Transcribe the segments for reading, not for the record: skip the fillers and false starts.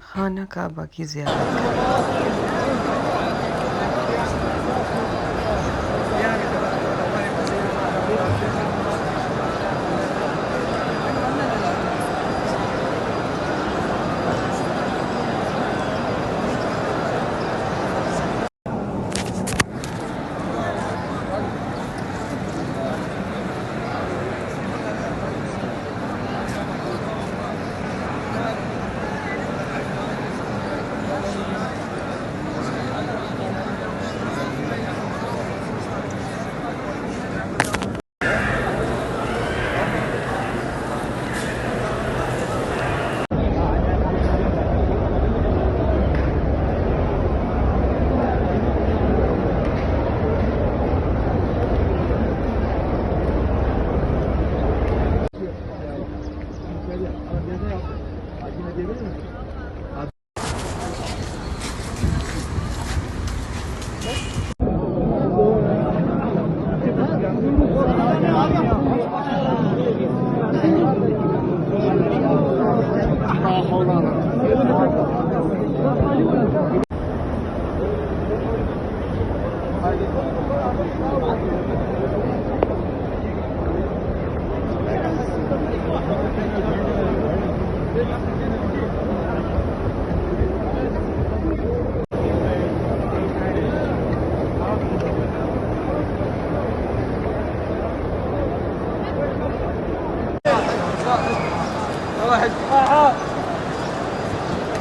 खाना काबा की ज़ियारत करें।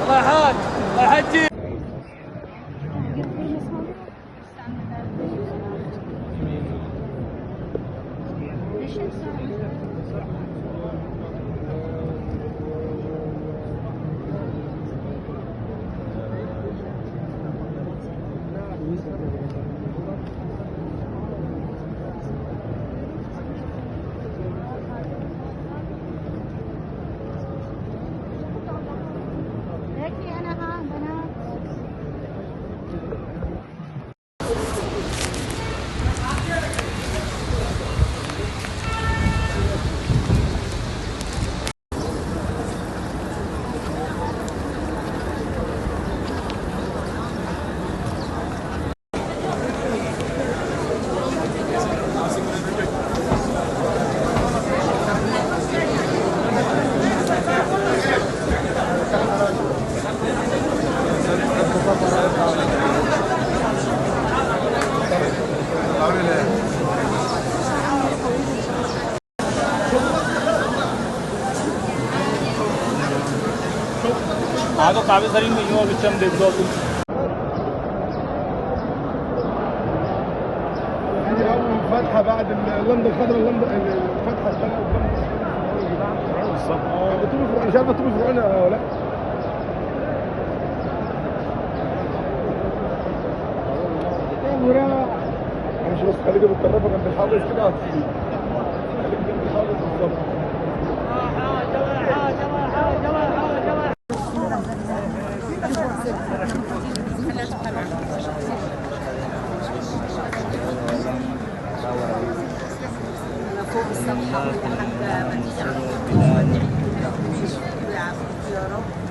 الله يحاج الله يحجي. हाँ तो काफी सारी में यूँ अभी चम देख लो तुम فتحة بعد اللمضة الخضراء اللمضة الفتحة الثانية بالظبط. مش عارفة تبقى فرعونة ولا لا. مش بس خليك بالطرفة جنب الحافظ كده هتفيد. خليك جنب الحافظ بالظبط. فوق الصفحة لحد ما تيجي على طول. يا رب.